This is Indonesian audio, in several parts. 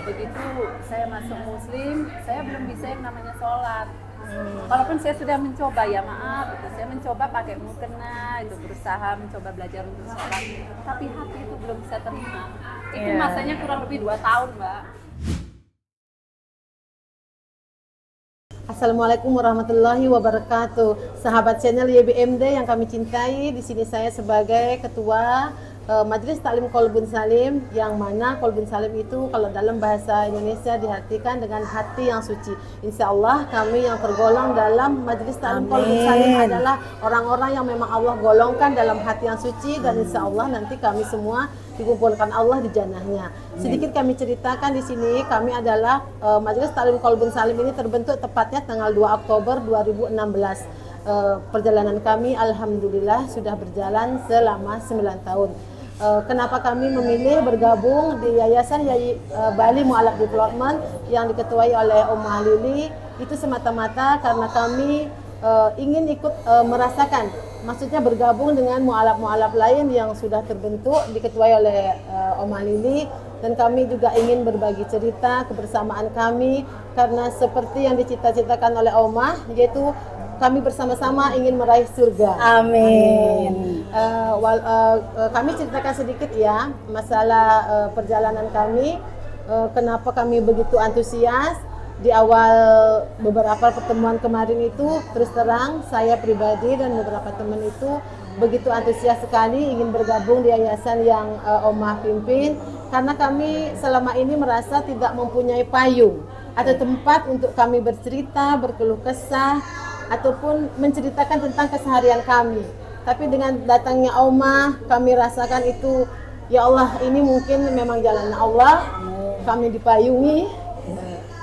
begitu saya masuk muslim, saya belum bisa yang namanya sholat. Walaupun saya sudah mencoba, ya maaf, gitu. Saya mencoba pakai mukena, itu berusaha mencoba belajar untuk sholat, tapi hati itu belum bisa terima. Itu masanya kurang lebih 2 tahun, Mbak. Assalamualaikum warahmatullahi wabarakatuh. Sahabat channel YBMD yang kami cintai, di sini saya sebagai ketua Majelis Taklim Qalbun Salim, yang mana Qalbun Salim itu kalau dalam bahasa Indonesia diartikan dengan hati yang suci. Insya Allah kami yang tergolong dalam Majelis Taklim Qalbun Salim adalah orang-orang yang memang Allah golongkan dalam hati yang suci, dan insya Allah nanti kami semua dikumpulkan Allah di jannahnya. Sedikit kami ceritakan di sini, kami adalah Majelis Taklim Qalbun Salim ini terbentuk tepatnya tanggal 2 Oktober 2016. Perjalanan kami alhamdulillah sudah berjalan selama 9 tahun. Kenapa kami memilih bergabung di Yayasan Bali Mu'alaf Development yang diketuai oleh Ummah Lili? Itu semata-mata karena kami ingin ikut merasakan, maksudnya bergabung dengan mu'alaf-mu'alaf lain yang sudah terbentuk diketuai oleh Ummah Lili, dan kami juga ingin berbagi cerita kebersamaan kami karena seperti yang dicita-citakan oleh Ummah, yaitu kami bersama-sama ingin meraih surga. Amin. Kami ceritakan sedikit ya masalah perjalanan kami, kenapa kami begitu antusias. Di awal beberapa pertemuan kemarin itu, terus terang saya pribadi dan beberapa teman itu begitu antusias sekali ingin bergabung di yayasan yang Ummah pimpin, karena kami selama ini merasa tidak mempunyai payung atau tempat untuk kami bercerita, berkeluh kesah, ataupun menceritakan tentang keseharian kami. Tapi dengan datangnya Ummah, kami rasakan itu, ya Allah, ini mungkin memang jalan Allah. Kami dipayungi,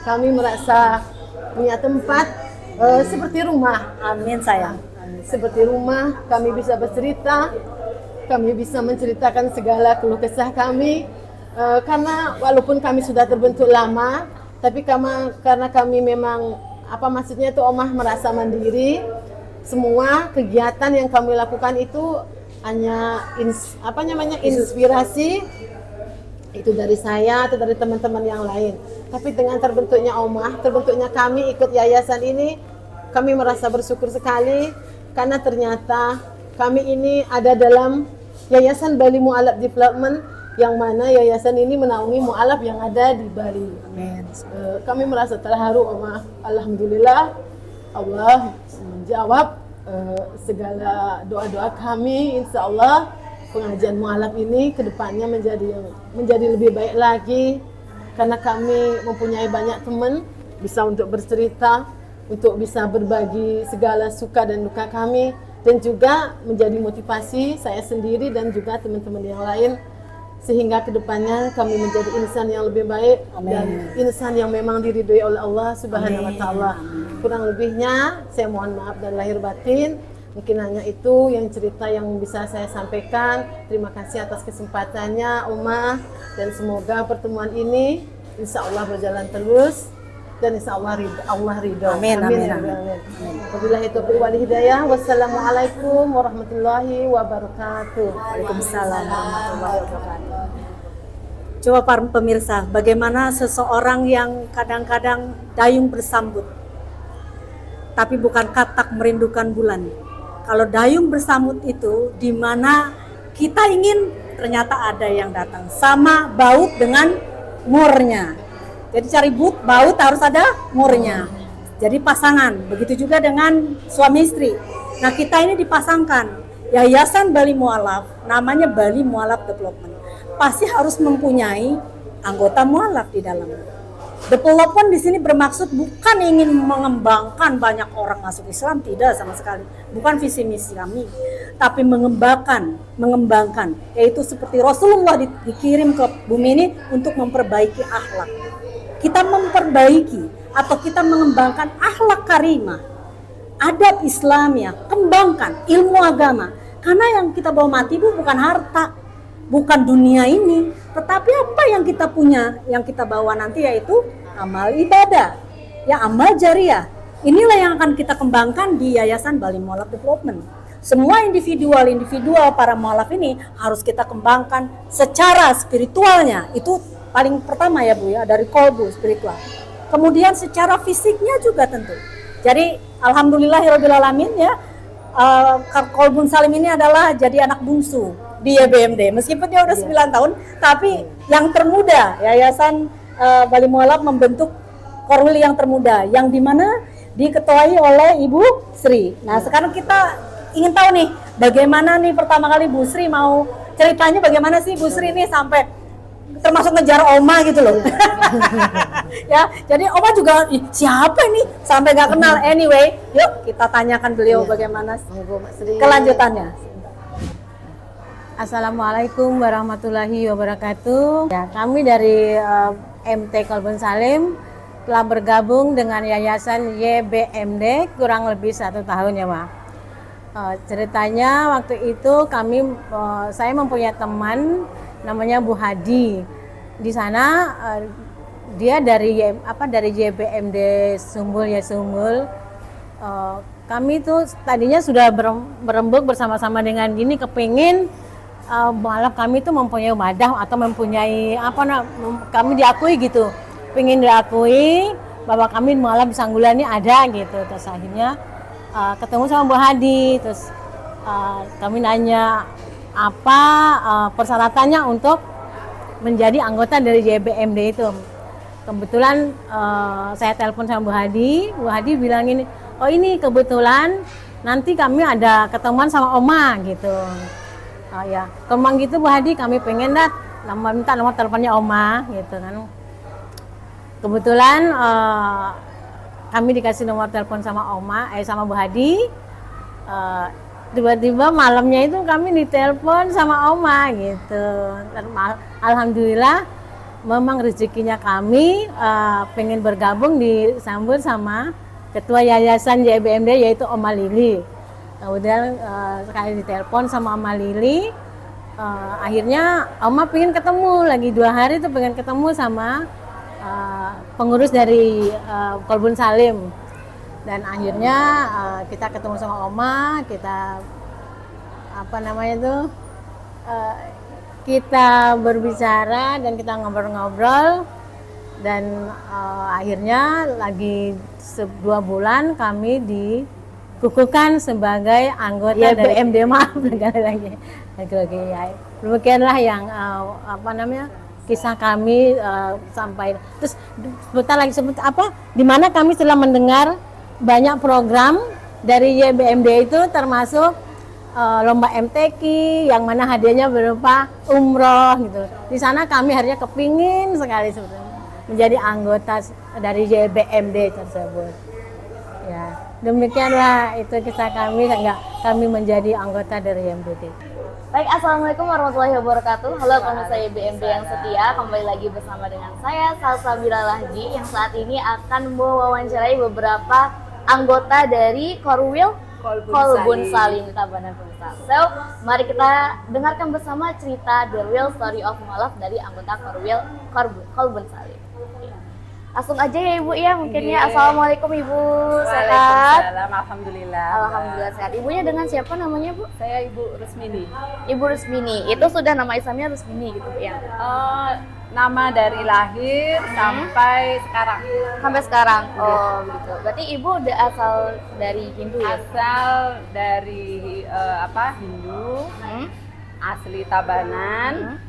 kami merasa punya tempat seperti rumah. Amin sayang. Seperti rumah, kami bisa bercerita, kami bisa menceritakan segala keluh kesah kami. Karena walaupun kami sudah terbentuk lama, tapi karena kami memang maksudnya itu Ummah merasa mandiri. Semua kegiatan yang kami lakukan itu hanya inspirasi itu dari saya atau dari teman-teman yang lain. Tapi dengan terbentuknya Ummah, terbentuknya kami ikut yayasan ini, kami merasa bersyukur sekali karena ternyata kami ini ada dalam Yayasan Bali Mu'alaf Development, yang mana yayasan ini menaungi mu'alaf yang ada di Bali. Amin. Kami merasa terharu, Ummah. Alhamdulillah Allah menjawab segala doa-doa kami. Insya Allah pengajian mu'alaf ini kedepannya menjadi lebih baik lagi, karena kami mempunyai banyak teman, bisa untuk bercerita, untuk bisa berbagi segala suka dan duka kami, dan juga menjadi motivasi saya sendiri dan juga teman-teman yang lain, sehingga kedepannya kami menjadi insan yang lebih baik. Amin. Dan insan yang memang diridhoi oleh Allah Subhanahu wa Ta'ala. Kurang lebihnya saya mohon maaf dan lahir batin. Mungkin hanya itu yang cerita yang bisa saya sampaikan. Terima kasih atas kesempatannya Ummah, dan semoga pertemuan ini insya Allah berjalan terus, dan insya Allah ridho. Amin. Amin. Wabillahi taufiq wal hidayah. Wassalamualaikum warahmatullahi wabarakatuh. Waalaikumsalam warahmatullahi wabarakatuh. Coba para pemirsa, bagaimana seseorang yang kadang-kadang dayung bersambut, tapi bukan katak merindukan bulan. Kalau dayung bersambut itu di mana kita ingin, ternyata ada yang datang. Sama baut dengan murnya. Jadi cari baut harus ada murnya. Jadi pasangan. Begitu juga dengan suami istri. Nah, kita ini dipasangkan. Yayasan Bali Mu'alaf, namanya Bali Mu'alaf Development, pasti harus mempunyai anggota mu'alaf di dalamnya. Development di sini bermaksud bukan ingin mengembangkan banyak orang masuk Islam, tidak sama sekali. Bukan visi misi kami, tapi mengembangkan, yaitu seperti Rasulullah dikirim ke bumi ini untuk memperbaiki akhlak. Kita memperbaiki atau kita mengembangkan akhlak karimah, adab Islamnya, kembangkan ilmu agama. Karena yang kita bawa mati Bu bukan harta, bukan dunia ini, tetapi apa yang kita punya, yang kita bawa nanti yaitu amal ibadah, ya amal jariah. Inilah yang akan kita kembangkan di Yayasan Bali Mu'alaf Development. Semua individual para mu'alaf ini harus kita kembangkan secara spiritualnya, itu paling pertama ya Bu ya, dari kolbu spiritual. Kemudian secara fisiknya juga tentu. Jadi alhamdulillahirobbilalamin ya, Kolbun Salim ini adalah jadi anak bungsu di YBMD. Meskipun dia udah 9 tahun, tapi yang termuda, Yayasan Bali Mualaf membentuk Korwil yang termuda, yang dimana diketuai oleh Ibu Sri. Nah sekarang kita ingin tahu nih, bagaimana nih pertama kali Bu Sri mau ceritanya bagaimana sih Bu Sri ini sampai termasuk ngejar Oma gitu loh. Ya, jadi Oma juga siapa ini sampai nggak kenal. Anyway, yuk kita tanyakan beliau bagaimana kelanjutannya. Assalamualaikum warahmatullahi wabarakatuh. Ya, kami dari MT Kolbun Salim telah bergabung dengan Yayasan YBMD kurang lebih 1 tahun ya, Ma. Ceritanya waktu itu saya mempunyai teman namanya Bu Hadi. Di sana dia dari YBMD Sumbul ya Sumbul. Kami tuh tadinya sudah berembuk bersama-sama dengan gini, kepingin malah kami tuh mempunyai wadah atau mempunyai kami diakui gitu, pengen diakui bahwa kami malah bisa Sanggulani ada gitu. Terus akhirnya ketemu sama Bu Hadi, terus kami nanya apa persyaratannya untuk menjadi anggota dari JBMD itu. Kebetulan saya telepon sama Bu Hadi bilang ini, oh ini kebetulan nanti kami ada ketemuan sama Oma gitu. Ya, kemang gitu Bu Hadi, kami pengen minta nomor teleponnya Oma gitu kan. Kebetulan kami dikasih nomor telepon sama sama Bu Hadi. Tiba-tiba malamnya itu kami ditelepon sama Oma gitu. Alhamdulillah memang rezekinya kami pengen bergabung disambut sama Ketua Yayasan YBMD yaitu Oma Lili. Kemudian sekali ditelepon sama Oma Lili, akhirnya Oma pengen ketemu lagi 2 hari tuh pengen ketemu sama pengurus dari Kolbun Salim. Dan akhirnya kita ketemu sama Oma, kita kita berbicara dan kita ngobrol-ngobrol, dan akhirnya lagi 2 bulan kami dikukuhkan sebagai anggota dari MD. Maaf lagi. Demikianlah yang kisah kami sampai. Terus di mana kami setelah mendengar banyak program dari YBMD itu, termasuk lomba MTQ yang mana hadiahnya berupa umroh gitu. Di sana kami akhirnya kepingin sekali sebetulnya menjadi anggota dari YBMD tersebut. Ya, demikianlah itu kisah kami sehingga kami menjadi anggota dari YBMD. Baik, Assalamualaikum warahmatullahi wabarakatuh. Halo pemirsa YBMD yang setia, kembali lagi bersama dengan saya Salsabila Lahji yang saat ini akan mewawancarai beberapa anggota dari Korwil Kolbun Salim Tabanan Pemirsa. So, mari kita dengarkan bersama cerita The Real Story of Mualaf dari anggota Korwil Kolbun Salim. Langsung aja ya Ibu ya, mungkin ya. Assalamualaikum Ibu, sehat? Waalaikumsalam, alhamdulillah. Alhamdulillah sehat. Ibunya dengan siapa namanya Bu? Saya Ibu Rusmini. Ibu Rusmini, itu sudah nama Islamnya Rusmini gitu ya? Nama dari lahir sampai sekarang. Sampai sekarang. Oh, gitu. Berarti Ibu udah asal dari Hindu ya? Asal dari Hindu, asli Tabanan,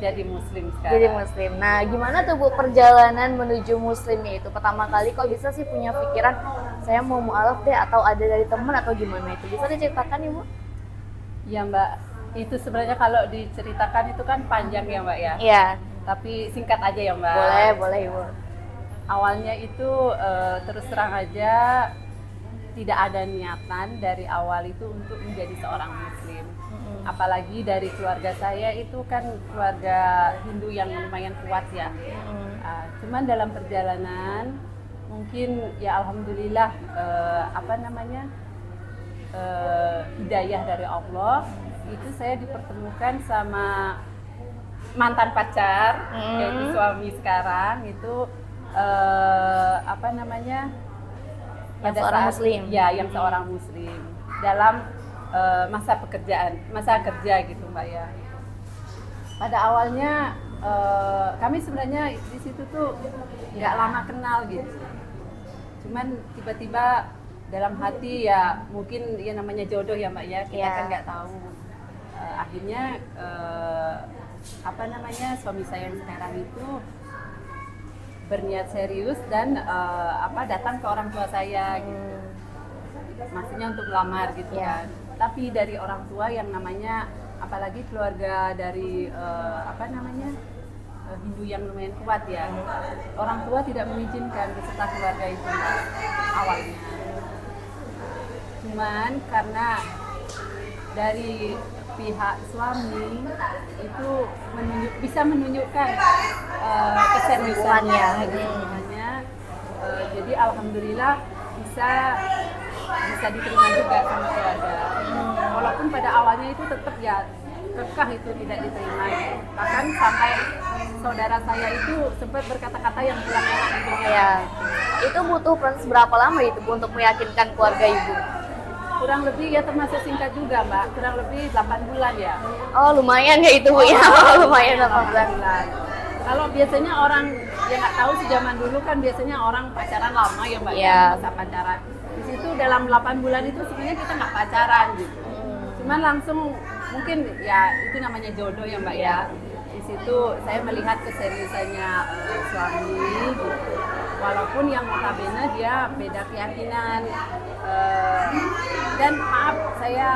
jadi Muslim sekarang. Jadi Muslim. Nah, gimana tuh Bu perjalanan menuju Muslimnya itu? Pertama kali kok bisa sih punya pikiran saya mau mualaf deh, atau ada dari teman atau gimana itu? Bisa diceritakan Ibu? Ya Mbak. Itu sebenarnya kalau diceritakan itu kan panjang ya Mbak ya. Iya. Tapi singkat aja ya Mbak. Boleh Ibu. Awalnya itu terus terang aja tidak ada niatan dari awal itu untuk menjadi seorang Muslim. Apalagi dari keluarga saya itu kan keluarga Hindu yang lumayan kuat ya. Cuman dalam perjalanan mungkin ya alhamdulillah hidayah dari Allah. Itu saya dipertemukan sama mantan pacar, yaitu suami sekarang itu Yang seorang Muslim. Ya, yang seorang Muslim dalam masa kerja gitu Mbak ya. Pada awalnya kami sebenarnya di situ tuh nggak lama kenal gitu. Cuman tiba-tiba dalam hati ya mungkin ya namanya jodoh ya Mbak ya, kita kan nggak tahu. Akhirnya suami saya yang sekarang itu berniat serius dan datang ke orang tua saya gitu. Maksudnya untuk melamar gitu kan. Tapi dari orang tua yang namanya apalagi keluarga dari Hindu yang lumayan kuat ya. Orang tua tidak mengizinkan beserta keluarga itu awalnya. Cuman karena dari pihak suami itu bisa menunjukkan keseriusannya, jadi alhamdulillah bisa diterima juga sama keluarga. Walaupun pada awalnya itu tetap ya kekeh itu tidak diterima. Bahkan sampai saudara saya itu sempat berkata-kata yang kurang enak didengar. Ya. Itu butuh proses berapa lama itu Bu untuk meyakinkan keluarga Ibu? Kurang lebih ya termasuk singkat juga Mbak, kurang lebih 8 bulan ya. Oh lumayan ya itu Bu ya, lumayan 8 bulan. Kalau biasanya orang yang nggak tahu sih zaman dulu kan biasanya orang pacaran lama ya Mbak ya, masa pacaran. Di situ dalam 8 bulan itu sebenarnya kita nggak pacaran gitu. Cuman langsung mungkin ya itu namanya jodoh ya Mbak ya. Di situ saya melihat keseriusannya suami gitu. Walaupun yang notabene dia beda keyakinan. Dan maaf saya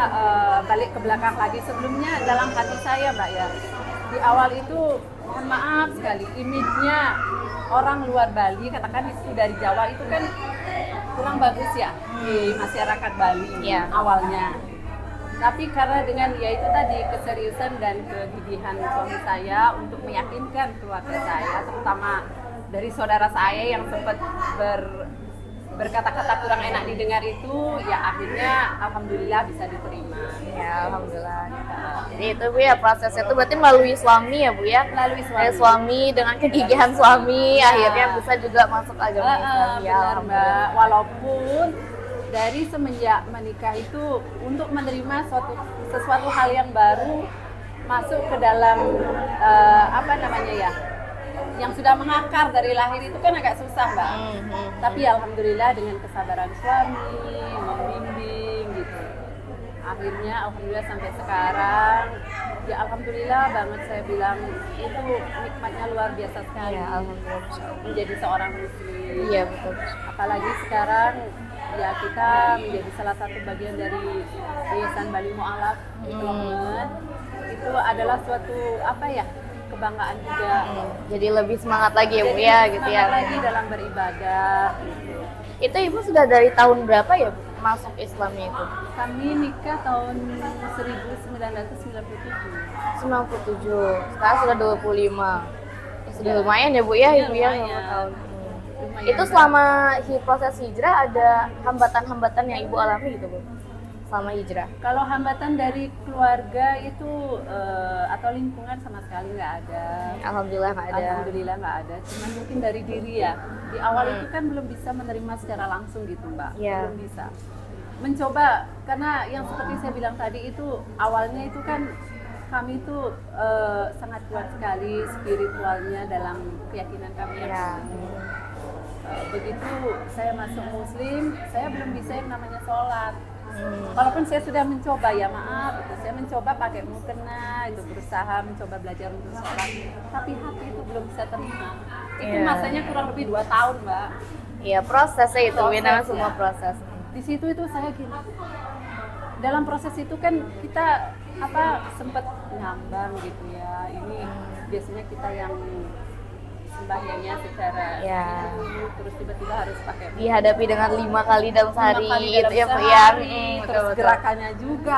balik ke belakang lagi, sebelumnya dalam hati saya Mbak ya, di awal itu mohon maaf sekali image-nya orang luar Bali, katakan itu dari Jawa itu kan kurang bagus ya di masyarakat Bali awalnya. Tapi karena dengan ya itu tadi keseriusan dan kegigihan suami saya untuk meyakinkan keluarga saya, terutama dari saudara saya yang sempat berkata-kata kurang enak didengar itu, ya akhirnya alhamdulillah bisa diterima. Ya alhamdulillah. Jadi itu Bu ya prosesnya itu berarti melalui suami ya Bu ya? Melalui suami dengan kegigihan suami akhirnya bisa juga masuk agama Islam ya. Benar Mbak, walaupun dari semenjak menikah itu untuk menerima sesuatu hal yang baru masuk ke dalam yang sudah mengakar dari lahir itu kan agak susah Mbak. Tapi alhamdulillah dengan kesabaran suami, membimbing gitu. Akhirnya alhamdulillah sampai sekarang ya alhamdulillah banget saya bilang itu nikmatnya luar biasa sekali. Ya, alhamdulillah menjadi seorang muslim. Iya betul. Apalagi sekarang ya kita menjadi salah satu bagian dari Yayasan Bali Mu'alaf Development. Itu adalah suatu kebanggaan juga. Jadi lebih semangat lagi ya Bu ya gitu ya. Semangat lagi dalam beribadah. Itu Ibu sudah dari tahun berapa ya Bu masuk Islamnya itu? Kami nikah tahun 1997. 97. Sekarang sudah 25. Ya, sudah lumayan ya Bu ya Ibu ya 5 tahun. Itu selama proses hijrah ada hambatan-hambatan yang Ibu alami gitu Bu? Selama hijrah? Kalau hambatan dari keluarga itu atau lingkungan sama sekali nggak ada. Alhamdulillah nggak ada. Alhamdulillah nggak ada. Cuman mungkin dari diri ya. Di awal itu kan belum bisa menerima secara langsung gitu Mbak. Belum bisa. Mencoba karena yang seperti saya bilang tadi itu awalnya itu kan kami itu sangat kuat sekali spiritualnya dalam keyakinan kami. Begitu saya masuk Muslim, saya belum bisa yang namanya sholat. Walaupun saya sudah mencoba ya maaf, saya mencoba pakai mukena, itu berusaha mencoba belajar untuk sholat, tapi hati itu belum bisa terima. Itu masanya kurang lebih 2 tahun Mbak. Iya prosesnya itu, namanya semua proses. Di situ itu saya gini, dalam proses itu kan kita sempat ngambang gitu ya. Ini biasanya kita yang sembahyangnya secara terus tiba-tiba harus pakai dihadapi dengan 5 kali dalam sehari gitu ya Bu ya. Terus gerakannya juga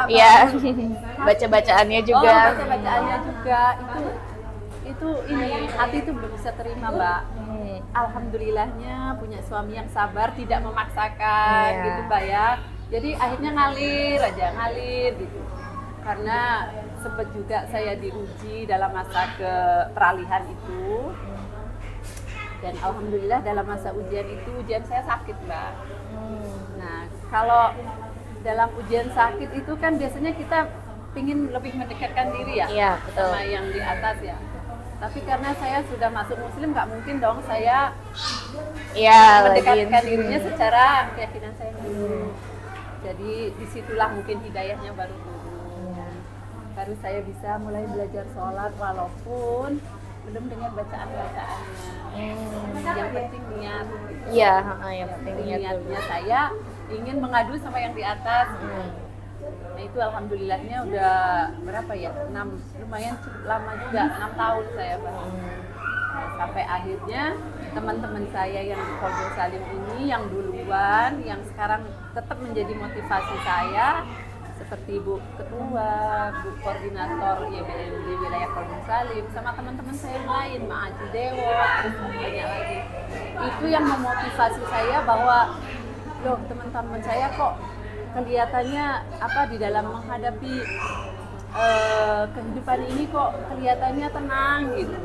baca-bacaannya juga. Baca-bacaannya juga itu ini hati itu belum bisa terima Mbak. Alhamdulillahnya punya suami yang sabar, tidak memaksakan gitu Mbak ya. Jadi akhirnya ngalir gitu. Karena sempat juga saya diuji dalam masa peralihan itu. Dan alhamdulillah dalam masa ujian saya sakit Mbak. Nah kalau dalam ujian sakit itu kan biasanya kita pingin lebih mendekatkan diri ya sama yang di atas ya. Tapi karena saya sudah masuk Muslim, nggak mungkin dong saya Iya, mendekatkan dirinya secara keyakinan saya dulu. Jadi disitulah mungkin hidayahnya baru turun. Baru saya bisa mulai belajar sholat walaupun belum dengan bacaan-bacaannya. Yang penting niat. Iya, yang penting niat dulu. Niatnya saya ingin mengadu sama yang di atas. Nah itu alhamdulillahnya udah berapa ya? 6, lumayan cukup lama juga, 6 tahun saya Pak. Nah, sampai akhirnya teman-teman saya yang di Kolbun Salim ini yang duluan, yang sekarang tetap menjadi motivasi saya, seperti Bu Ketua, Bu Koordinator YBMD wilayah Kolbun Salim, sama teman-teman saya yang lain, Ma'aji Dewo, terus banyak lagi. Itu yang memotivasi saya bahwa, loh teman-teman saya kok kelihatannya apa di dalam menghadapi kehidupan ini kok kelihatannya tenang gitu.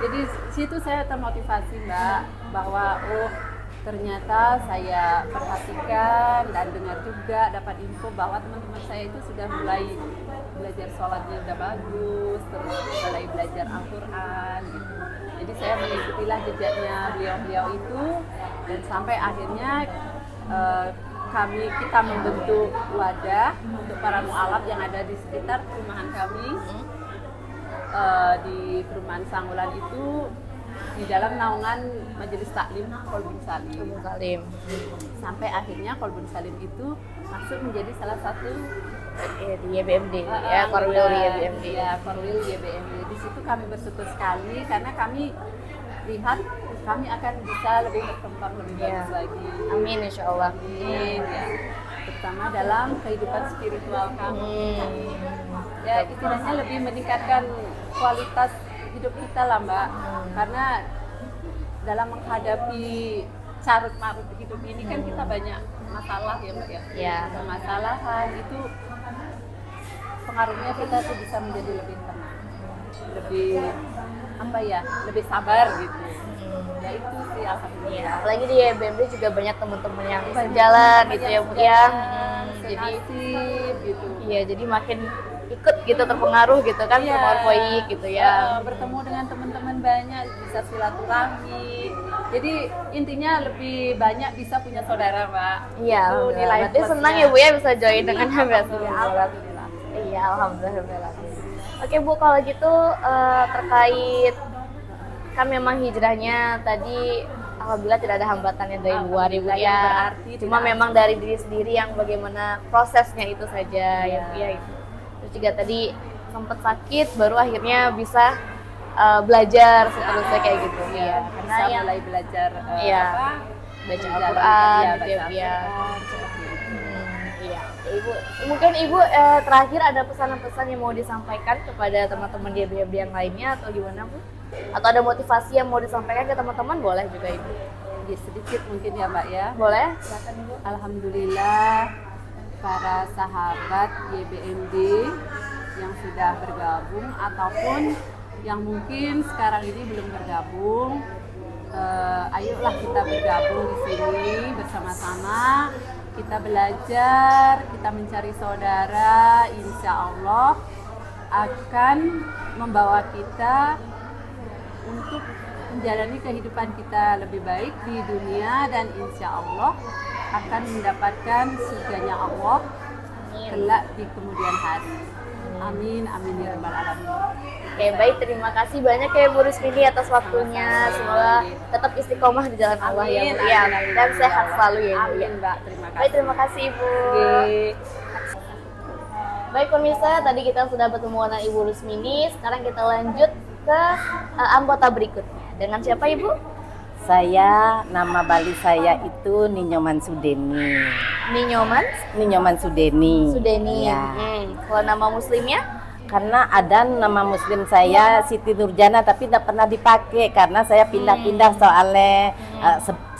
Jadi situ saya termotivasi Mbak bahwa oh ternyata saya perhatikan dan dengar juga dapat info bahwa teman-teman saya itu sudah mulai belajar sholatnya udah bagus, terus mulai belajar Al-Quran gitu. Jadi saya mengikutilah jejaknya beliau-beliau itu dan sampai akhirnya kita membentuk wadah untuk para mu'alaf yang ada di sekitar perumahan kami. Di perumahan Sangulan itu di dalam naungan Majelis Taklim Kolbun Salim. Sampai akhirnya Kolbun Salim itu masuk menjadi salah satu di YBMD, ya Korwil di YBMD. Ya, Korwil YBMD. Di situ kami bersyukur sekali karena kami lihat kami akan bisa lebih berkembang lebih bagus lagi. Amin insya Allah. Amin ya. Terutama dalam kehidupan spiritual kami. Ya istilahnya lebih meningkatkan kualitas hidup kita lah Mbak. Karena dalam menghadapi carut marut hidup ini kan kita banyak masalah ya Mbak ya. Ya. Permasalahan itu pengaruhnya kita tuh bisa menjadi lebih tenang, lebih apa ya, lebih sabar gitu. Ya itu sih alhamdulillah. Apalagi di YBMD juga banyak teman-teman yang sejalan gitu ya Bu ya. Jadi gitu. Iya, jadi makin ikut gitu terpengaruh gitu kan sama Orfoik gitu ya. Bertemu dengan teman-teman banyak, bisa silaturahmi. Jadi intinya lebih banyak bisa punya saudara Mbak. Iya, Itu nilai berarti plusnya. senang ya Bu ya bisa join dengan HBS. Alhamdulillah. Iya, alhamdulillah. Oke Bu, kalau gitu terkait kan memang hijrahnya tadi alhamdulillah tidak ada hambatannya dari luar Ibu Alhamdulillah, ya. yang berarti Cuma tidak memang dari diri sendiri yang bagaimana prosesnya itu saja ya Bu ya. Itu. Terus juga tadi sempat sakit baru akhirnya bisa belajar seterusnya kayak gitu. Iya, Karena bisa yang mulai belajar Iya. apa? baca Menjalankan, Al-Qur'an iya, gitu ya, baca Bu ya. Al-Qur'an, seperti itu. Iya, Ibu. Mungkin Ibu terakhir ada pesan-pesan yang mau disampaikan kepada teman-teman di YBMD yang lainnya atau gimana Bu? Atau ada motivasi yang mau disampaikan ke teman-teman boleh juga Ibu. Jadi sedikit mungkin ya Mbak ya. Boleh? Silakan Ibu. Alhamdulillah para sahabat YBMD yang sudah bergabung ataupun yang mungkin sekarang ini belum bergabung, ayolah kita bergabung di sini bersama-sama. Kita belajar, kita mencari saudara, insya Allah akan membawa kita untuk menjalani kehidupan kita lebih baik di dunia dan insya Allah akan mendapatkan surganya Allah kelak di kemudian hari. Amin, amin ya rabbal alamin. Oke, baik, terima kasih banyak ya Bu Rusmini atas waktunya. Semoga tetap istiqomah di jalan Allah ya Bu. Ya, dan sehat selalu ya Bu. Amin Mbak, terima kasih. Baik, terima kasih Ibu. Baik pemirsa, tadi kita sudah bertemu dengan Ibu Rusmini. Sekarang kita lanjut ke anggota berikutnya. Dengan siapa Ibu? Saya, nama Bali saya itu Ninyoman Sudeni. Ninyoman Sudeni. Sudeni. Ya. Kalau nama muslimnya? Karena ada nama muslim saya Siti Nurjana tapi tidak pernah dipakai karena saya pindah-pindah soalnya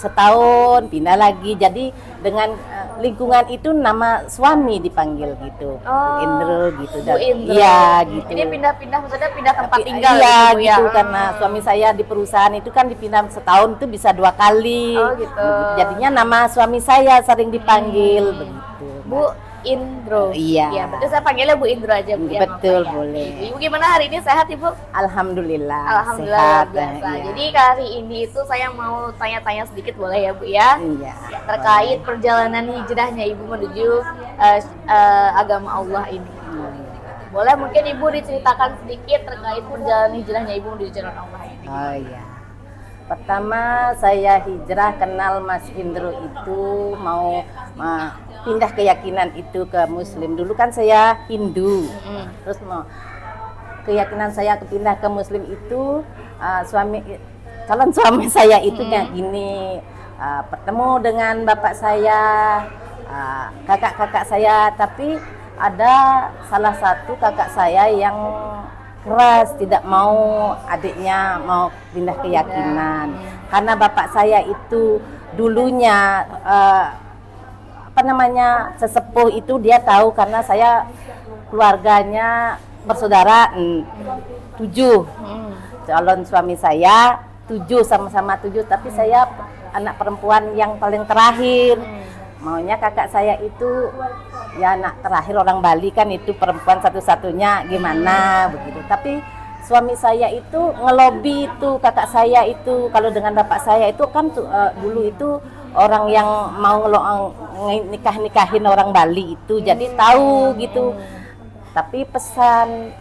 setahun pindah lagi. Jadi dengan lingkungan itu nama suami dipanggil gitu. Bu Indro gitu. Bu Indro. Iya gitu. Ini pindah-pindah maksudnya pindah tempat tinggal iya, Bu, gitu ya? karena suami saya di perusahaan itu kan dipindah setahun itu bisa 2 kali. Oh gitu. Jadinya nama suami saya sering dipanggil begitu. Bu, Indro. Iya. Ya, berarti saya panggilnya Bu Indro aja, Bu. Ya, Betul, Bapak, ya. boleh. Ibu gimana hari ini, sehat Ibu? Alhamdulillah. Alhamdulillah sehat, luar biasa. iya. Jadi kali ini itu saya mau tanya-tanya sedikit boleh ya Bu ya? Iya. Terkait perjalanan hijrahnya Ibu menuju agama Allah ini. Boleh mungkin Ibu diceritakan sedikit terkait perjalanan hijrahnya Ibu menuju jalan Allah ini. Oh iya. Pertama saya hijrah kenal Mas Indro itu mau pindah keyakinan itu ke Muslim. Dulu kan saya Hindu, terus mau keyakinan saya pindah ke Muslim itu calon suami saya itu kayak gini, bertemu dengan bapak saya, kakak-kakak saya, tapi ada salah satu kakak saya yang keras, tidak mau adiknya mau pindah keyakinan karena bapak saya itu dulunya sesepuh itu dia tahu karena saya keluarganya bersaudara 7 calon suami saya 7 sama-sama 7 tapi saya anak perempuan yang paling terakhir. Maunya kakak saya itu ya anak terakhir orang Bali kan itu perempuan satu-satunya gimana begitu. Tapi suami saya itu ngelobi itu kakak saya itu kalau dengan bapak saya itu kan dulu itu orang yang mau nikahin orang Bali itu jadi tahu gitu. Tapi pesan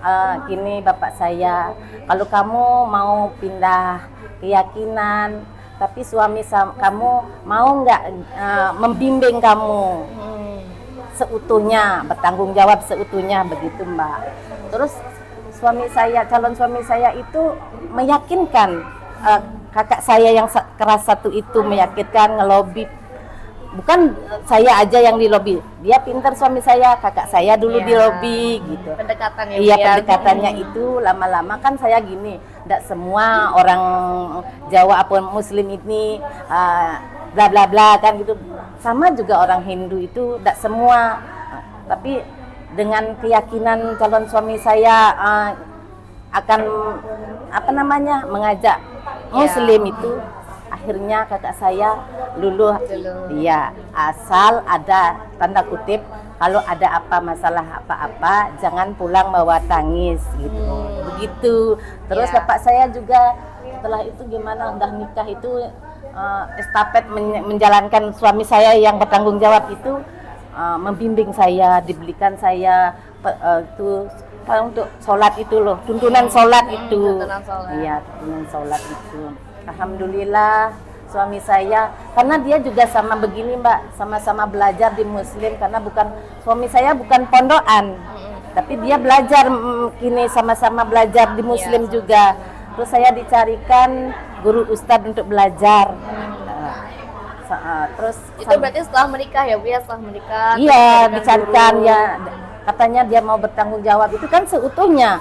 gini bapak saya, kalau kamu mau pindah keyakinan tapi suami kamu mau nggak membimbing kamu seutuhnya, bertanggung jawab seutuhnya begitu Mbak. Terus calon suami saya itu meyakinkan kakak saya yang keras satu itu meyakinkan ngelobi. Bukan saya aja yang dilobi, dia pintar suami saya, kakak saya dulu dilobi gitu. Pendekatannya. Iya pendekatannya itu lama-lama kan saya gini, tidak semua orang Jawa apun Muslim ini bla bla bla kan gitu. Sama juga orang Hindu itu tidak semua, tapi dengan keyakinan calon suami saya akan mengajak Muslim itu. Akhirnya kakak saya luluh. Iya, asal ada tanda kutip kalau ada masalah apa-apa jangan pulang bawa tangis gitu. Begitu. Terus bapak saya juga setelah itu gimana udah nikah itu estafet menjalankan suami saya yang bertanggung jawab itu membimbing saya, dibelikan saya itu untuk sholat itu loh, tuntunan sholat itu. Iya, tuntunan sholat itu. Alhamdulillah suami saya karena dia juga sama begini Mbak, sama-sama belajar di Muslim karena suami saya bukan pondokan tapi dia belajar kini sama-sama belajar di Muslim juga. Terus saya dicarikan guru ustadz untuk belajar. Terus itu berarti setelah menikah ya Bu ya, setelah menikah. Iya, dicarikan ya katanya dia mau bertanggung jawab itu kan seutuhnya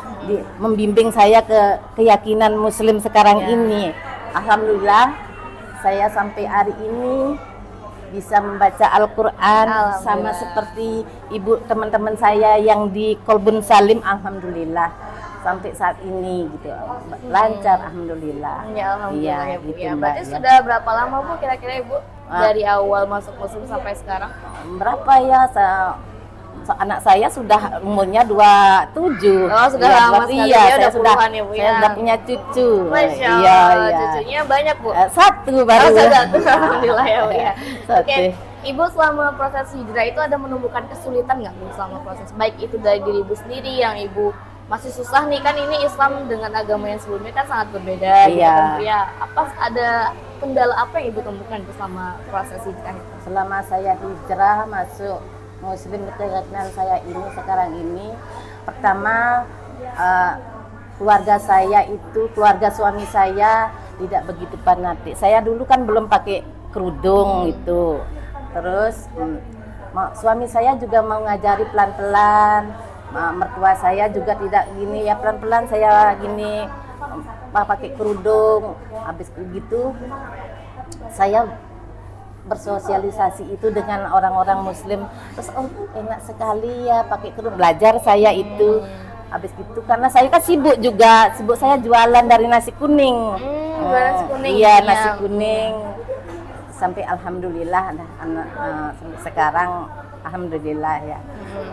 membimbing saya ke keyakinan Muslim sekarang ini. Alhamdulillah saya sampai hari ini bisa membaca Al-Quran sama seperti ibu teman-teman saya yang di Kolbun Salim. Alhamdulillah sampai saat ini gitu lancar alhamdulillah. Ya alhamdulillah ya Bu. Gitu, Ya, Mbak, berarti ya. sudah berapa lama Bu kira-kira Ibu dari awal masuk Muslim sampai sekarang? Berapa ya anak saya sudah umurnya 27. Oh, sudah ya, lama sekali iya, ya, saya udah sudah puluhan ya, Bu, saya ya. sudah punya cucu. Masya Iya, Allah, iya. cucunya banyak Bu. Satu baru. Oh, satu. Alhamdulillah ya Bu ya. Satu. Oke, Ibu selama proses hijrah itu ada menemukan kesulitan nggak Bu selama proses? Baik itu dari diri Ibu sendiri yang Ibu masih susah nih kan ini Islam dengan agama yang sebelumnya kan sangat berbeda gitu Iya. kan Bu ya. Apa ada kendala apa yang Ibu temukan selama proses hijrah itu? Selama saya hijrah masuk Muslim keyakinan saya ini sekarang ini, pertama keluarga suami saya tidak begitu fanatik. Saya dulu kan belum pakai kerudung itu. Terus suami saya juga mau ngajari pelan-pelan. Mertua saya juga tidak gini ya, pelan-pelan saya gini pakai kerudung. Habis begitu saya bersosialisasi itu dengan orang-orang Muslim. Terus enak sekali ya pakai kerudung, belajar saya itu. Habis itu karena saya kan sibuk saya jualan dari nasi kuning. Jualan nasi kuning. Iya, nasi kuning. sampai alhamdulillah sampai sekarang alhamdulillah ya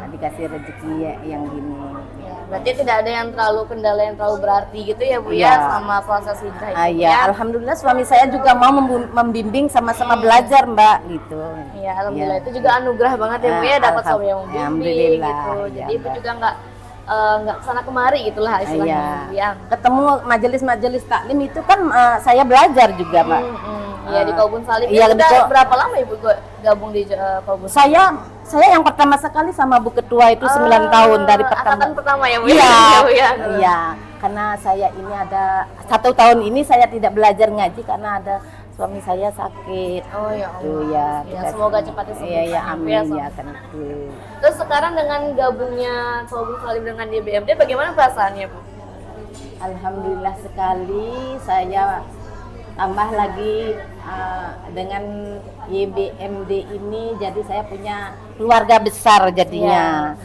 dikasih rezeki yang gini. Ya, berarti tidak ada yang terlalu kendala yang terlalu berarti gitu ya Bu Iya. ya selama proses hijrah itu Ya, alhamdulillah suami saya juga mau membimbing sama-sama belajar Mbak gitu. Iya, alhamdulillah Ya. itu juga anugerah banget ya Bu ya dapat suami yang membimbing Alhamdulillah, gitu. ya, Jadi Ibu Mbak. juga nggak kesana kemari gitulah istilahnya. Iya. Bu ya. Ketemu majelis-majelis taklim itu kan saya belajar juga Mbak. Iya di Kolbun Salim. Iya, Itu udah di berapa lama Ibu gabung di Kolbun Salim? Saya yang pertama sekali sama Bu Ketua itu 9 tahun dari pertama. Angkatan pertama ya Bu Iya, ya. Bu, ya. iya. Karena saya ini ada 1 tahun ini saya tidak belajar ngaji karena ada suami saya sakit. Oh ya Tuh Allah. ya. Ya, kita- semoga cepat disembuhkan. Iya, ya, Bu, amin ya, ya kan itu. Terus sekarang dengan gabungnya Kolbun Salim dengan YBMD bagaimana perasaannya Bu? Alhamdulillah sekali saya tambah lagi dengan YBMD ini jadi saya punya keluarga besar jadinya.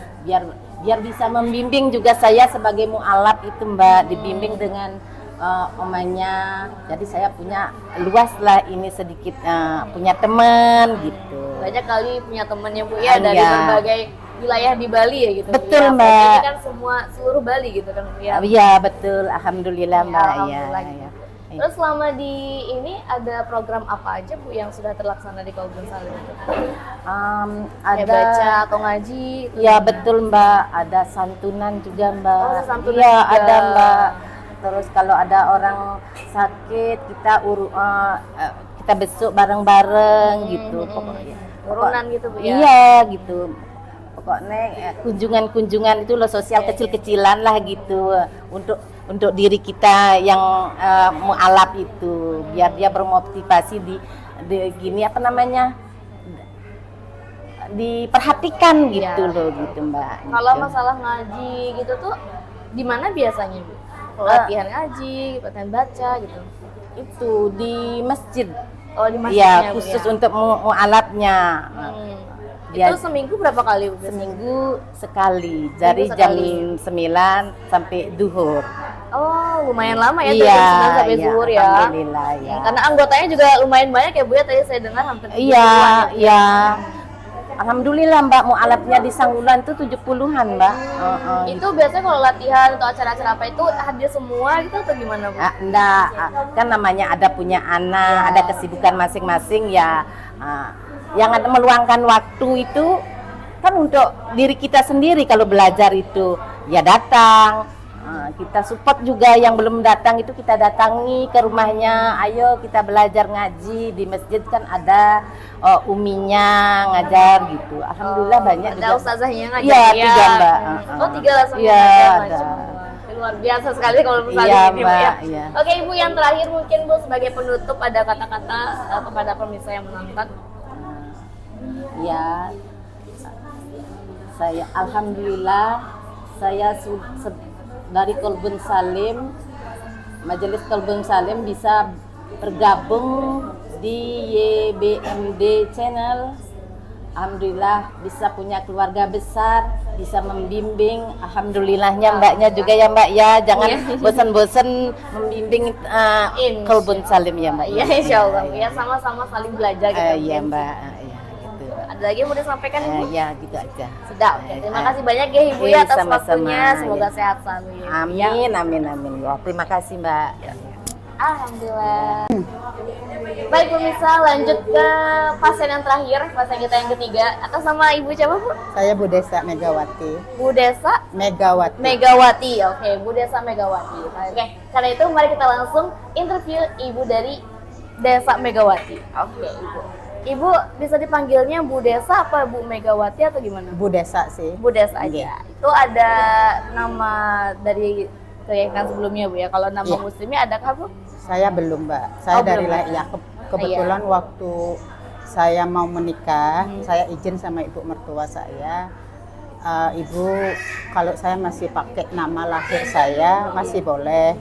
Biar bisa membimbing juga saya sebagai mualaf itu Mbak dibimbing dengan omanya. Jadi saya punya luas lah ini sedikit punya teman gitu. Banyak kali punya temannya Bu ya dari Iya. berbagai wilayah di Bali ya gitu. Bu, Betul, ya. Mbak. Ini kan seluruh Bali gitu kan Bu ya. Iya betul, alhamdulillah Ya, Mbak. alhamdulillah Ya, gitu. ya. Terus selama di ini ada program apa aja Bu yang sudah terlaksana di Kolbun Salim itu? Kayak Ada baca atau ngaji? Itu ya gimana? betul Mbak, ada santunan juga Mbak. Oh, ada santunan Iya juga. ada Mbak. Terus kalau ada orang sakit kita besuk bareng-bareng gitu pokoknya. Turunan gitu Bu ya. Iya gitu. Pokoknya kunjungan-kunjungan itu loh sosial kecil-kecilan lah gitu untuk diri kita yang mualaf itu biar dia bermotivasi di gini apa namanya diperhatikan gitu Iya. loh gitu Mbak. Kalau Gitu. masalah ngaji gitu tuh di mana biasanya Bu? Latihan ngaji, latihan baca gitu. Itu di masjid. Oh di masjidnya Iya, Bu, khusus ya? untuk mualafnya. Dia- Itu seminggu berapa kali Bu? biasanya? Seminggu sekali dari sekali. jam 9 sampai duhur. Oh lumayan lama ya, Iya, dari jam 9 sampai iya, zuhur ya. alhamdulillah, ya. Karena anggotanya juga lumayan banyak ya Bu ya, tadi saya dengar hampir 70-an Iya, ya. iya. Alhamdulillah Mbak, mualafnya di Sanggulan tuh 70-an Mbak. Itu biasanya kalau latihan atau acara-acara apa itu hadir semua gitu atau gimana Bu? Enggak, kan namanya ada punya anak, ada kesibukan masing-masing ya. Yang ada meluangkan waktu itu kan untuk diri kita sendiri kalau belajar itu ya datang. Kita support juga yang belum datang itu kita datangi ke rumahnya. Ayo kita belajar ngaji di masjid kan ada uminya ngajar gitu. Alhamdulillah banyak Ada juga. ustazahnya ngajar Iya, ya. 3 Mbak. Oh 3 langsung Iya, ngajar, ada. Masya Allah. Luar biasa sekali kalau misalnya Iya, ini Bu ya. Mbak, iya. Oke Ibu, yang terakhir mungkin Bu sebagai penutup ada kata-kata kepada pemirsa yang menonton. Ya, saya alhamdulillah saya dari Kolbun Salim, Majelis Kolbun Salim bisa bergabung di YBMD channel. Alhamdulillah bisa punya keluarga besar, bisa membimbing. Alhamdulillahnya Mbaknya juga ya Mbak ya, jangan bosan-bosan membimbing Kolbun Salim ya Mbak. Iya insya Allah Bu ya, sama-sama saling belajar gitu. Iya Mbak, iya gitu. Ada lagi yang mau disampaikan Ibu? Ya gitu aja. Sudah, oke. Terima kasih banyak ya Ibu ya atas Sama-sama, waktunya. Semoga ya. sehat selalu ya. Amin, amin, amin. Ya, terima kasih Mbak. Alhamdulillah. Baik pemirsa, lanjut ke pasien yang terakhir, pasien kita yang ketiga. Atas nama Ibu siapa Bu? Saya Bu Desa Megawati. Bu Desa Megawati. Megawati. Oke, Bu Desa Megawati. Oke, karena itu mari kita langsung interview Ibu dari Desa Megawati. Oke, Ibu. Ibu bisa dipanggilnya Bu Desa apa Bu Megawati atau gimana? Bu Desa sih. Bu Desa aja. Iya. Itu ada nama dari keyakinan sebelumnya Bu ya. Kalau nama Iya. muslimnya adakah Bu? Saya belum, Mbak. Saya Oh, dari belum. ya kebetulan waktu saya mau menikah, saya izin sama ibu mertua saya. Ibu, kalau saya masih pakai nama lahir saya masih boleh.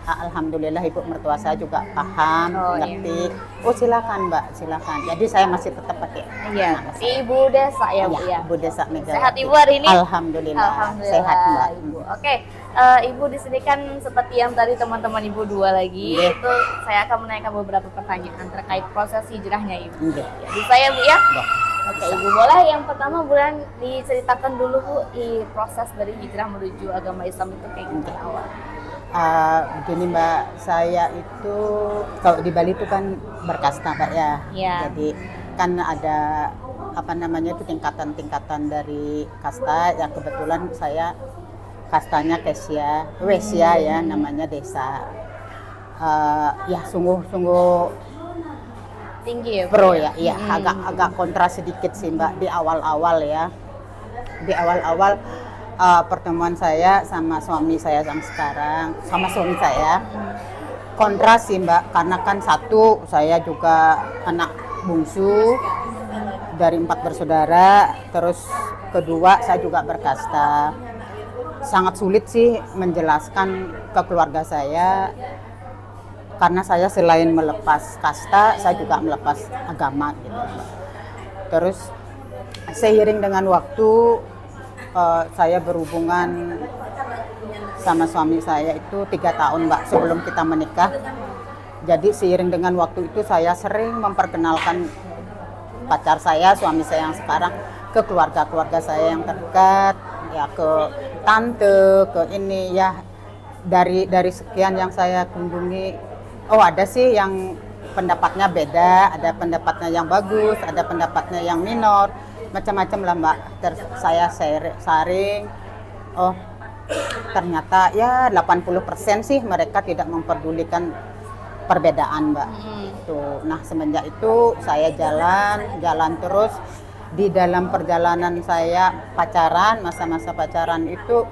Alhamdulillah ibu mertua saya juga paham, Oh, ngerti. Oh silakan Mbak, silakan. Jadi saya masih tetap pakai Iya. nama saya. Ibu Desa ya Bu Iya, ya. Bu Desa Megawati. Sehat Ibu hari ini? Alhamdulillah. Alhamdulillah Sehat Mbak. Ibu. Oke, Ibu di sini kan seperti yang tadi teman-teman Ibu dua lagi, Iya. itu saya akan menanyakan beberapa pertanyaan terkait proses hijrahnya Ibu. Iya. Ya, bisa ya Bu ya? Bah. Oke Ibu, boleh yang pertama bulan diceritakan dulu Bu, proses dari hijrah menuju agama Islam itu kayak gimana awal? Begini Mbak, saya itu kalau di Bali itu kan berkasta Mbak ya. Iya. Jadi kan ada apa namanya itu tingkatan-tingkatan dari kasta, yang kebetulan saya kastanya Wesya ya namanya desa. Ya sungguh-sungguh Tinggi ya Bu? pro ya, iya agak kontra sedikit sih Mbak di awal-awal ya. Di awal-awal pertemuan saya sama suami saya yang sekarang, sama suami saya kontra sih Mbak, karena kan satu saya juga anak bungsu dari 4 bersaudara, terus kedua saya juga berkasta. Sangat sulit sih menjelaskan ke keluarga saya, karena saya selain melepas kasta, saya juga melepas agama gitu Mbak. Terus seiring dengan waktu saya berhubungan sama suami saya itu 3 tahun Mbak sebelum kita menikah. Jadi seiring dengan waktu itu saya sering memperkenalkan pacar saya, suami saya yang sekarang ke keluarga-keluarga saya yang terdekat, ya ke tante, ke ini ya, dari sekian yang saya kunjungi, oh ada sih yang pendapatnya beda, ada pendapatnya yang bagus, ada pendapatnya yang minor, macam-macam lah Mbak. Saya saring, oh ternyata ya 80% sih mereka tidak memperdulikan perbedaan Mbak. Tuh, nah semenjak itu saya jalan terus. Di dalam perjalanan saya pacaran, masa-masa pacaran itu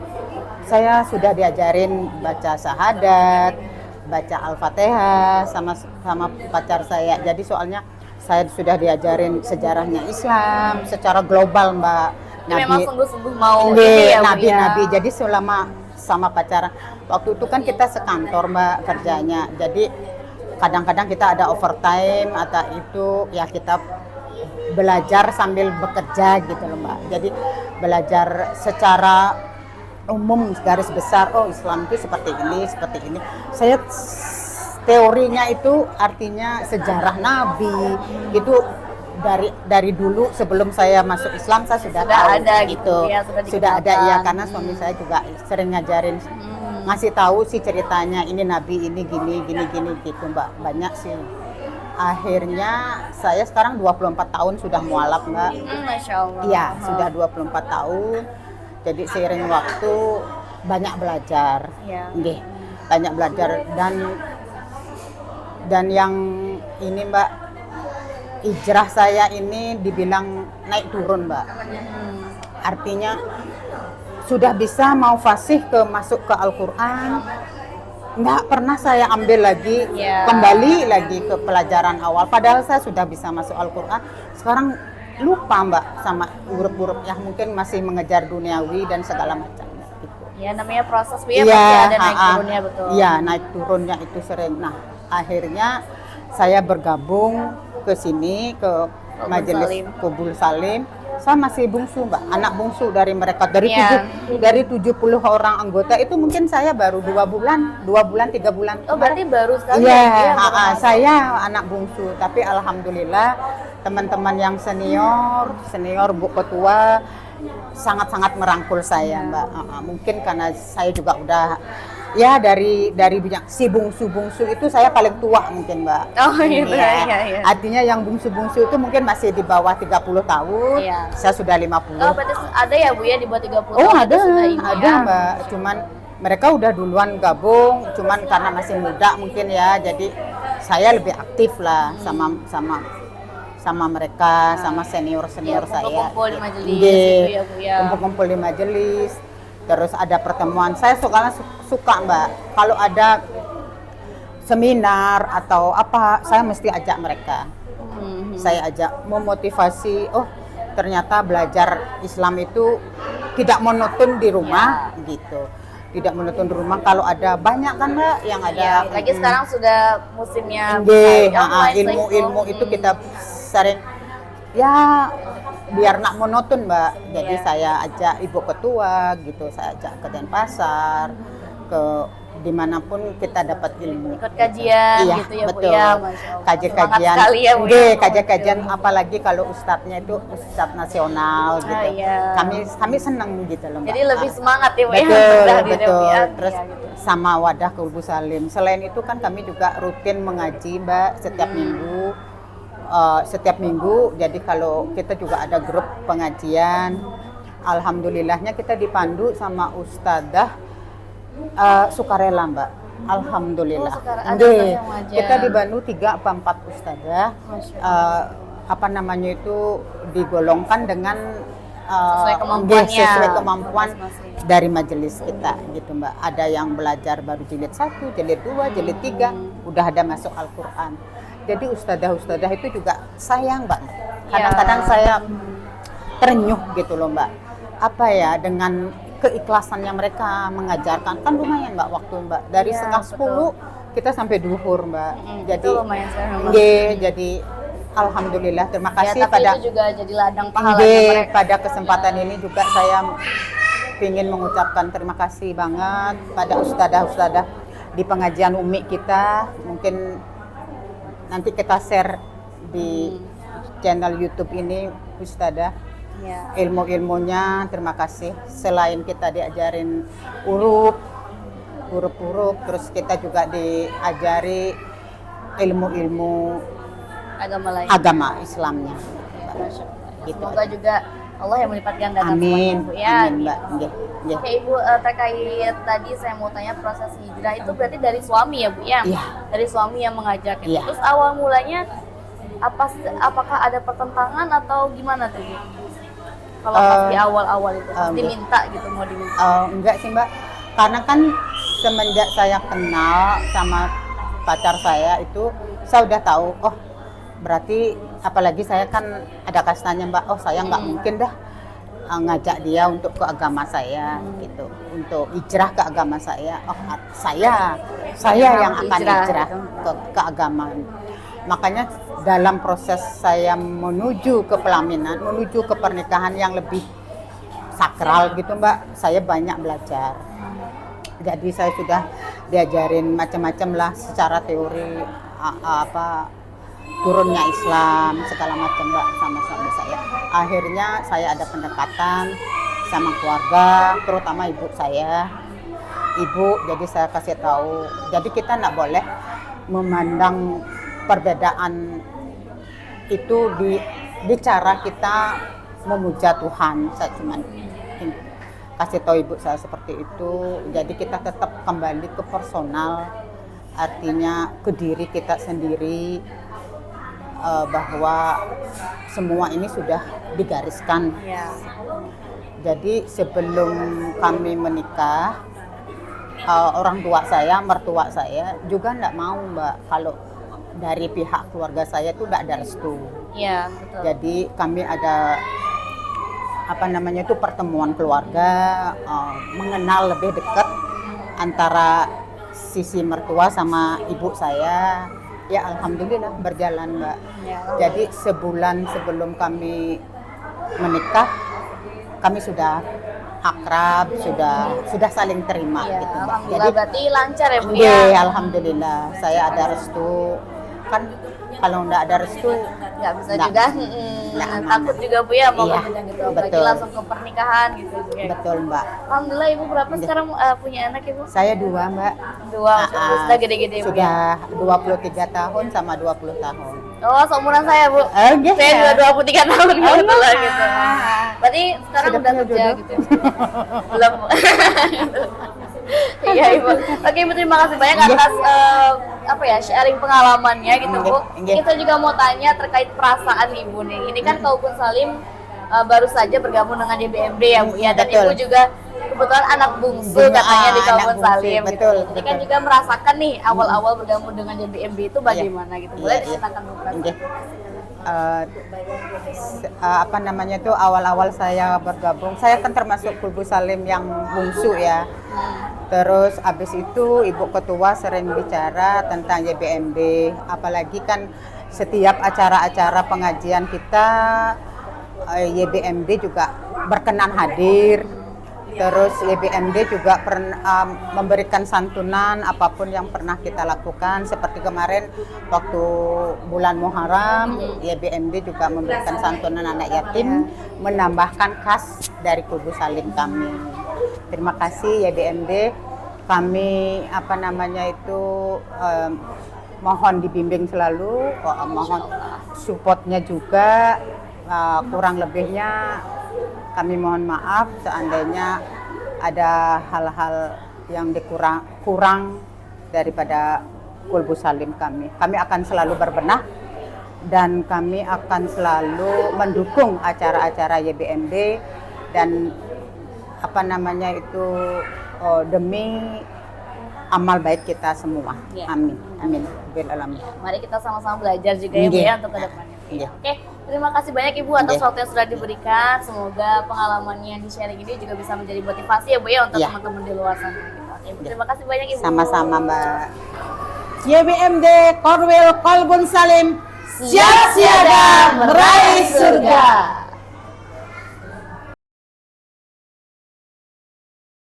saya sudah diajarin baca syahadat, baca Al-Fatihah sama pacar saya. Jadi soalnya saya sudah diajarin sejarahnya Islam secara global Mbak. Ini memang sungguh-sungguh mau ini ya Bu ya? Nabi. Jadi selama sama pacaran, waktu itu kan kita sekantor Mbak kerjanya. Jadi kadang-kadang kita ada overtime atau itu ya kita belajar sambil bekerja gitu loh Mbak. Jadi belajar secara umum garis besar, oh Islam itu seperti ini. Saya teorinya itu artinya sejarah Nabi itu dari dulu sebelum saya masuk Islam saya sudah tahu ada gitu. Ya, sudah ada ya, karena suami saya juga sering ngajarin, ngasih tahu sih ceritanya ini Nabi ini gini gitu Mbak. Banyak sih. Akhirnya saya sekarang 24 tahun sudah mualaf Mbak. Masya Allah. Iya, sudah 24 tahun. Jadi seiring waktu banyak belajar. Iya. Nggih, banyak belajar dan yang ini Mbak, hijrah saya ini dibilang naik turun Mbak. Artinya sudah bisa mau fasih masuk ke Al-Qur'an. Nggak pernah saya ambil lagi, kembali lagi ke pelajaran awal. Padahal saya sudah bisa masuk Al-Quran. Sekarang lupa Mbak sama huruf-huruf yang mungkin masih mengejar duniawi dan segala macam. Gitu. Ya namanya proses Bu ya, pasti ada naik turunnya betul. Iya, naik turunnya itu sering. Nah akhirnya saya bergabung ke sini, ke Majelis Qabul Salim. Saya masih bungsu Mbak, anak bungsu dari mereka, dari 70 orang anggota itu mungkin saya baru 2 bulan, 3 bulan. Oh berarti baru sekali ya? Iya, saya anak bungsu, tapi alhamdulillah teman-teman yang senior Bu Ketua sangat-sangat merangkul saya Mbak. Mungkin karena saya juga udah ya dari si bungsu itu saya paling tua mungkin Mbak. Oh gitu ya. Artinya yang bungsu itu mungkin masih di bawah 30 tahun. Iya. Saya sudah 50. Oh berarti ada ya Bu ya di bawah 30 tahun? Oh ada ya? Mbak. Cuman mereka udah duluan gabung, cuman karena masih muda mungkin ya. Jadi saya lebih aktif lah sama mereka, sama senior saya. Kumpul-kumpul di majelis gitu ya Bu ya. Kumpul-kumpul di majelis. Terus ada pertemuan. Saya suka Mbak, kalau ada seminar atau apa, saya mesti ajak mereka. Saya ajak, memotivasi, oh ternyata belajar Islam itu tidak monoton di rumah gitu. Tidak monoton di rumah, kalau ada banyak kan Mbak yang ada. Lagi sekarang sudah musimnya ilmu itu kita sering ya biar nak monoton Mbak. Jadi saya ajak Ibu Ketua gitu, saya ajak ke Denpasar, ke dimanapun kita dapat ilmu. Ikut kajian Iya, gitu ya Bu betul. ya, Masya Allah. Kajian-kajian, Semangat sekali ya Bu ya. Nggih, kajian-kajian apalagi kalau ustadznya itu ustadz nasional gitu. iya. Kami senang gitu loh, Mbak. Jadi lebih semangat ya Bu ya. Betul, Sudah hadir ya, Bu betul. ya. Terus Iya, gitu. sama wadah Kolbu Salim. Selain itu kan kami juga rutin mengaji, Mbak, setiap minggu. Setiap minggu. Jadi kalau kita juga ada grup pengajian. Alhamdulillahnya kita dipandu sama ustadzah sukarela, Mbak. Alhamdulillah. Oh, ada Nggih. yang ngajar. Kita dibantu 3 apa 4 ustadzah. Apa namanya itu digolongkan dengan Sesuai kemampuannya. nggih, sesuai kemampuan Masing-masing. dari majelis kita gitu, Mbak. Ada yang belajar baru jilid 1, jilid 2, jilid 3, udah ada masuk Al-Qur'an. Jadi ustadzah-ustadzah itu juga sayang, Mbak. Kadang-kadang saya terenyuh gitu loh, Mbak. Apa ya, dengan keikhlasannya mereka mengajarkan, kan lumayan, Mbak, waktu, Mbak. Dari Iya, setengah 10 kita sampai duhur, Mbak. Jadi itu lumayan sekarang, Mbak. nggih, jadi alhamdulillah, terima Ya, kasih tapi pada itu juga jadi ladang pahalanya nggih, mereka. pada kesempatan ini juga saya ingin mengucapkan terima kasih banget pada ustadzah-ustadzah di pengajian Umi kita. Mungkin nanti kita share di channel YouTube ini, ustadzah. Ya. Ilmu-ilmunya terima kasih. Selain kita diajarin huruf-huruf, terus kita juga diajari ilmu-ilmu Agama lain. agama Islamnya. Masya Allah. Gitu. Semoga juga Allah yang melipat gandakan Amin, semuanya, Bu ya. amin, Mbak. Nggih, nggih. Oke Ibu, terkait tadi saya mau tanya proses hijrah itu berarti dari suami ya Bu ya? Iya. Dari suami yang mengajak itu. Iya. Terus awal mulanya apakah ada pertentangan atau gimana tuh Bu? Kalau pas di awal-awal itu, pas enggak. diminta gitu, mau diminta. Enggak sih, Mbak. Karena kan semenjak saya kenal sama pacar saya itu, saya udah tahu, oh berarti apalagi saya kan ada kastanya, Mbak. Oh saya nggak mungkin dah ngajak dia untuk ke agama saya gitu, untuk hijrah ke agama saya. Oh saya yang akan hijrah ke agama. Makanya dalam proses saya menuju ke pelaminan, menuju ke pernikahan yang lebih sakral gitu, Mbak, saya banyak belajar. Jadi saya sudah diajarin macam-macam lah secara teori, apa turunnya Islam segala macam, Mbak, sama suami saya. Akhirnya saya ada pendekatan sama keluarga, terutama ibu saya. Ibu, jadi saya kasih tahu, jadi kita nggak boleh memandang perbedaan itu di cara kita memuja Tuhan. Saya cuma kasih tahu ibu saya seperti itu. Jadi kita tetap kembali ke personal, artinya ke diri kita sendiri, bahwa semua ini sudah digariskan. Ya. Jadi sebelum kami menikah, orang tua saya, mertua saya juga enggak mau, Mbak, kalau dari pihak keluarga saya itu enggak ada restu. Iya, betul. Jadi kami ada apa namanya itu pertemuan keluarga, mengenal lebih dekat antara sisi mertua sama ibu saya. Ya alhamdulillah berjalan, Mbak. Ya. Jadi sebulan sebelum kami menikah, kami sudah akrab, sudah saling terima Iya, gitu, Mbak. alhamdulillah berarti lancar ya Bu ya. Iya, alhamdulillah saya ada restu. Kan kalau enggak ada restu Nggak bisa nggak- juga, nggak aman. takut juga Bu ya mau Iya, kemudian gitu, apalagi betul. langsung ke pernikahan gitu Bu ya. betul, Mbak. Alhamdulillah Ibu berapa sekarang punya anak Ibu? Saya 2, Mbak. 2, sudah gede-gede Bu ya. Sudah 23 tahun sama 20 tahun. Oh, seumuran saya Bu. Oke. Saya juga 23 tahun kebetulan gitu. Berarti sekarang Sudah udah punya kerja jodoh? gitu. Belum Bu. Iya Ibu. Oke Ibu, terima kasih banyak atas apa ya, sharing pengalamannya gitu Bu. Nggih. Kita juga mau tanya terkait perasaan Ibu nih. Ini kan Kaubun Salim baru saja bergabung dengan YBMD ya Bu ya, dan Betul. Ibu juga kebetulan anak bungsu Iya, katanya di anak Kaubun bungsu, Salim betul, gitu. Jadi kan betul. juga merasakan nih awal-awal bergabung dengan YBMD itu bagaimana gitu. Boleh Iya, iya. diceritakan Bu perasaan? Nggih. Apa namanya itu awal-awal saya bergabung, saya kan termasuk Kolbu Salim yang bungsu ya. Terus abis itu Ibu Ketua sering bicara tentang YBMD, apalagi kan setiap acara-acara pengajian kita YBMD juga berkenan hadir. Terus YBMD juga memberikan santunan apapun yang pernah kita lakukan. Seperti kemarin waktu bulan Muharram, YBMD juga memberikan santunan anak yatim, menambahkan kas dari Kolbu Salim kami. Terima kasih YBMD. Kami mohon dibimbing selalu, mohon supportnya juga. Kurang lebihnya kami mohon maaf seandainya ada hal-hal yang kurang daripada Kolbu Salim kami. Kami akan selalu berbenah dan kami akan selalu mendukung acara-acara YBMD dan demi amal baik kita semua. Ya. Amin. Amin. Bil alamin. Mari kita sama-sama belajar juga ya Bu ya untuk kedepannya. Iya. Oke, terima kasih banyak Ibu atas Iya. waktu yang sudah diberikan. Semoga pengalamannya yang di-sharing ini juga bisa menjadi motivasi ya Bu ya untuk Iya. teman-teman di luar sana. Gitu. Oke, Bu, Iya. terima kasih banyak Ibu. Sama-sama Mbak. YBMD Korwil Kolbun Salim siap siaga meraih surga.